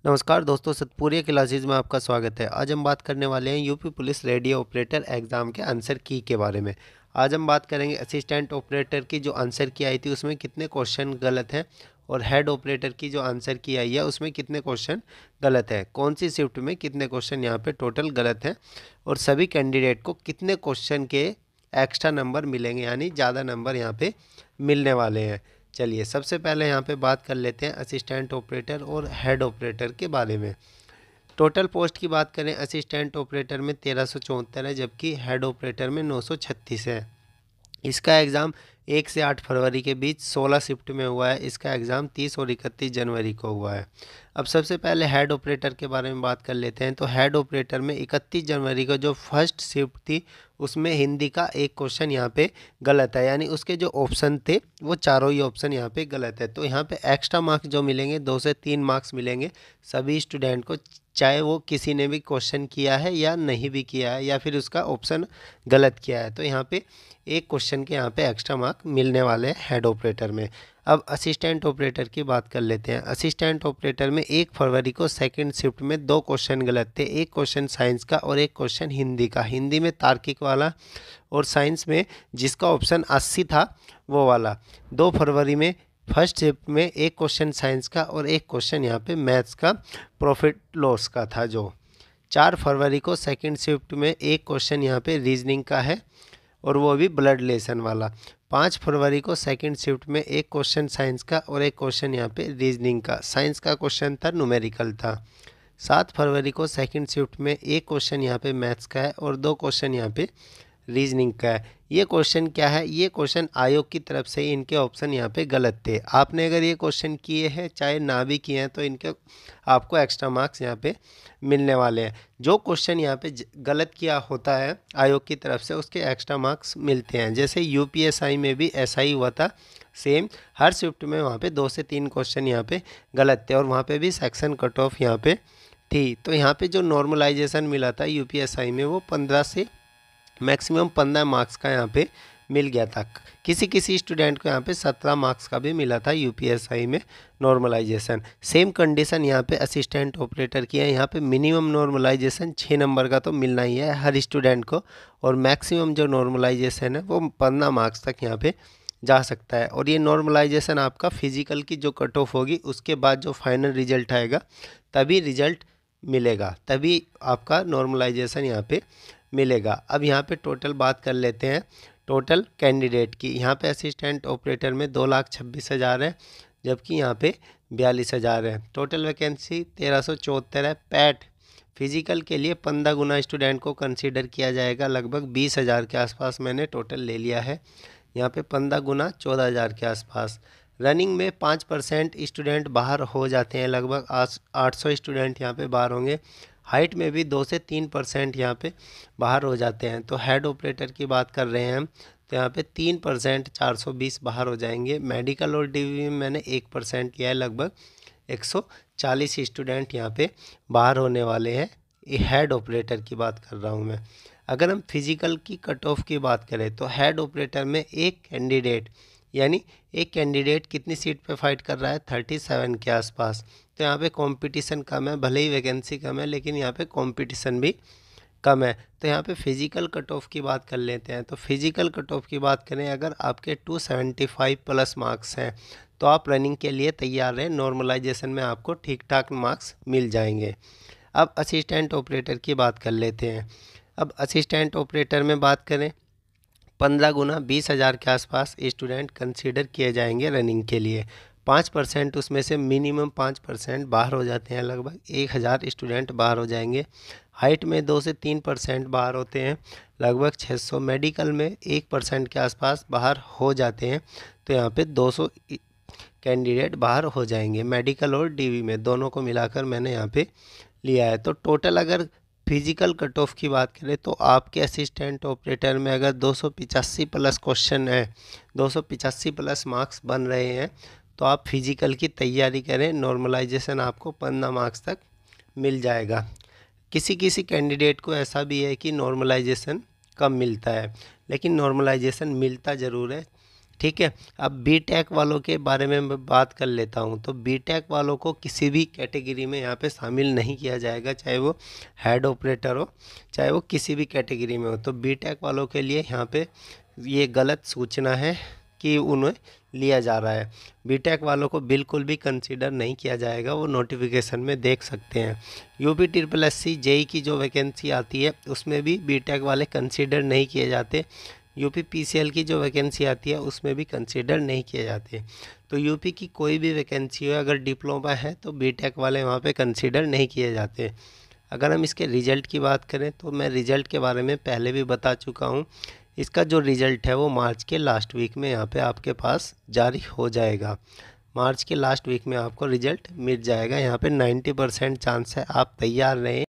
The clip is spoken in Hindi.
नमस्कार दोस्तों, सतपुरिया क्लासेज में आपका स्वागत है। आज हम बात करने वाले हैं UP police radio operator exam के आंसर की के बारे में। आज हम बात करेंगे असिस्टेंट ऑपरेटर की जो आंसर की आई थी उसमें कितने क्वेश्चन गलत हैं, और हेड ऑपरेटर की जो आंसर की आई है उसमें कितने क्वेश्चन गलत है, कौन सी शिफ्ट में कितने क्वेश्चन यहाँ पे टोटल गलत हैं, और सभी कैंडिडेट को कितने क्वेश्चन के एक्स्ट्रा नंबर मिलेंगे, यानी ज़्यादा नंबर यहाँ पे मिलने वाले हैं। चलिए सबसे पहले यहाँ पे बात कर लेते हैं असिस्टेंट ऑपरेटर और हेड ऑपरेटर के बारे में। टोटल पोस्ट की बात करें, असिस्टेंट ऑपरेटर में 1374 है, जबकि हेड ऑपरेटर में 936 है। इसका एग्ज़ाम 1 से 8 फरवरी के बीच 16 शिफ्ट में हुआ है। इसका एग्ज़ाम 30 और 31 जनवरी को हुआ है। अब सबसे पहले हेड ऑपरेटर के बारे में बात कर लेते हैं। तो हेड ऑपरेटर में 31 जनवरी को जो फर्स्ट शिफ्ट थी उसमें हिंदी का एक क्वेश्चन यहाँ पे गलत है, यानी उसके जो ऑप्शन थे वो चारों ही ऑप्शन यहाँ पे गलत है। तो यहाँ पे एक्स्ट्रा मार्क्स जो मिलेंगे 2 से 3 मार्क्स मिलेंगे सभी स्टूडेंट को, चाहे वो किसी ने भी क्वेश्चन किया है या नहीं भी किया है, या फिर उसका ऑप्शन गलत किया है। तो यहाँ पे एक क्वेश्चन के यहाँ पे एक्स्ट्रा मार्क मिलने वाले हैं हेड ऑपरेटर में। अब असिस्टेंट ऑपरेटर की बात कर लेते हैं। असिस्टेंट ऑपरेटर में 1 फरवरी को सेकंड शिफ्ट में 2 क्वेश्चन गलत थे, एक क्वेश्चन साइंस का और एक क्वेश्चन हिंदी का। हिंदी में तार्किक वाला और साइंस में जिसका ऑप्शन 80 था वो वाला। 2 फरवरी में फर्स्ट शिफ्ट में एक क्वेश्चन साइंस का और एक क्वेश्चन यहाँ पे मैथ्स का प्रॉफिट लॉस का था। जो 4 फरवरी को सेकंड शिफ्ट में एक क्वेश्चन यहाँ पे रीजनिंग का है और वो भी ब्लड रिलेशन वाला। 5 फरवरी को सेकंड शिफ्ट में एक क्वेश्चन साइंस का और एक क्वेश्चन यहाँ पे रीजनिंग का। साइंस का क्वेश्चन था, न्यूमेरिकल था। 7 फरवरी को सेकंड शिफ्ट में एक क्वेश्चन यहाँ पे मैथ्स का है और 2 क्वेश्चन यहाँ पे रीजनिंग का है। ये क्वेश्चन क्या है, ये क्वेश्चन आयोग की तरफ से इनके ऑप्शन यहाँ पे गलत थे। आपने अगर ये क्वेश्चन किए हैं चाहे ना भी किए हैं तो इनके आपको एक्स्ट्रा मार्क्स यहाँ पे मिलने वाले हैं। जो क्वेश्चन यहाँ पे गलत किया होता है आयोग की तरफ से उसके एक्स्ट्रा मार्क्स मिलते हैं। जैसे यूपीएसआई में भी ऐसा ही हुआ था, सेम हर शिफ्ट में वहाँ पे 2 से 3 क्वेश्चन यहाँ पे गलत थे और वहाँ पे भी सेक्शन कट ऑफ यहाँ पे थी। तो यहाँ पे जो नॉर्मलाइजेशन मिला था यूपीएसआई में वो 15 से मैक्सिमम 15 मार्क्स का यहाँ पे मिल गया था। किसी किसी स्टूडेंट को यहाँ पे 17 मार्क्स का भी मिला था यूपीएसआई में नॉर्मलाइजेशन। सेम कंडीशन यहाँ पे असिस्टेंट ऑपरेटर की है। यहाँ पे मिनिमम नॉर्मलाइजेशन 6 नंबर का तो मिलना ही है हर स्टूडेंट को, और मैक्सिमम जो नॉर्मलाइजेशन है वो 15 मार्क्स तक यहाँ पे जा सकता है। और ये नॉर्मलाइजेशन आपका फिजिकल की जो कट ऑफ होगी उसके बाद जो फाइनल रिजल्ट आएगा तभी रिजल्ट मिलेगा, तभी आपका नॉर्मलाइजेशन यहाँ पे मिलेगा। अब यहाँ पे टोटल बात कर लेते हैं टोटल कैंडिडेट की। यहाँ पे असिस्टेंट ऑपरेटर में 2,26,000 है, जबकि यहाँ पे 42,000 है। टोटल वैकेंसी 1374 है। पैट फिजिकल के लिए 15 गुना स्टूडेंट को कंसीडर किया जाएगा, लगभग 20,000 के आसपास मैंने टोटल ले लिया है। यहाँ पे 15 गुना 14,000 के आसपास। रनिंग में 5% स्टूडेंट बाहर हो जाते हैं, लगभग 800 स्टूडेंट यहाँ पे बाहर होंगे। हाइट में भी 2 से 3% यहाँ पे बाहर हो जाते हैं। तो हेड ऑपरेटर की बात कर रहे हैं हम, तो यहाँ पे 3% 420 बाहर हो जाएंगे। मेडिकल और डीवी में मैंने 1% किया है, लगभग 140 स्टूडेंट यहाँ पे बाहर होने वाले हैं। ये हेड ऑपरेटर की बात कर रहा हूँ मैं। अगर हम फिजिकल की कट ऑफ की बात करें तो हेड ऑपरेटर में एक कैंडिडेट, यानी एक कैंडिडेट कितनी सीट पे फाइट कर रहा है, 37 के आसपास। तो यहाँ पे कंपटीशन कम है, भले ही वैकेंसी कम है लेकिन यहाँ पे कंपटीशन भी कम है। तो यहाँ पे फिजिकल कट ऑफ की बात कर लेते हैं। तो फिजिकल कट ऑफ की बात करें, अगर आपके 275 प्लस मार्क्स हैं तो आप रनिंग के लिए तैयार रहें, नॉर्मलाइजेशन में आपको ठीक ठाक मार्क्स मिल जाएंगे। अब असिस्टेंट ऑपरेटर की बात कर लेते हैं। अब असिस्टेंट ऑपरेटर में बात करें, 15 गुना 20,000 के आसपास स्टूडेंट कंसीडर किए जाएंगे रनिंग के लिए। 5% उसमें से मिनिमम 5% बाहर हो जाते हैं, लगभग 1,000 स्टूडेंट बाहर हो जाएंगे। हाइट में 2 से 3% बाहर होते हैं, लगभग 600। मेडिकल में 1% के आसपास बाहर हो जाते हैं, तो यहाँ पे 200 कैंडिडेट बाहर हो जाएंगे। मेडिकल और डीवी में दोनों को मिलाकर मैंने यहाँ पे लिया है। तो टोटल अगर फिजिकल कट ऑफ की बात करें तो आपके असिस्टेंट ऑपरेटर में अगर 285 प्लस क्वेश्चन है, 285 प्लस मार्क्स बन रहे हैं, तो आप फिजिकल की तैयारी करें, नॉर्मलाइजेशन आपको 15 मार्क्स तक मिल जाएगा। किसी किसी कैंडिडेट को ऐसा भी है कि नॉर्मलाइजेशन कम मिलता है, लेकिन नॉर्मलाइजेशन मिलता ज़रूर है। ठीक है। अब बीटेक वालों के बारे में मैं बात कर लेता हूँ। तो बीटेक वालों को किसी भी कैटेगरी में यहाँ पे शामिल नहीं किया जाएगा, चाहे वो हेड ऑपरेटर हो, चाहे वो किसी भी कैटेगरी में हो। तो बीटेक वालों के लिए यहाँ पे ये गलत सूचना है कि उन्हें लिया जा रहा है। बीटेक वालों को बिल्कुल भी कंसीडर नहीं किया जाएगा, वो नोटिफिकेशन में देख सकते हैं। यूपी ट्रिपल एससी जेई की जो वैकेंसी आती है उसमें भी बीटेक वाले कंसीडर नहीं किए जाते। यूपी पीसीएल की जो वैकेंसी आती है उसमें भी कंसीडर नहीं किए जाते। तो यूपी की कोई भी वैकेंसी हो, अगर डिप्लोमा है तो बीटेक वाले वहाँ पे कंसीडर नहीं किए जाते। अगर हम इसके रिज़ल्ट की बात करें तो मैं रिज़ल्ट के बारे में पहले भी बता चुका हूँ। इसका जो रिज़ल्ट है वो मार्च के लास्ट वीक में यहाँ पे आपके पास जारी हो जाएगा। मार्च के लास्ट वीक में आपको रिज़ल्ट मिल जाएगा। यहाँ पे 90% चांस है, आप तैयार रहें।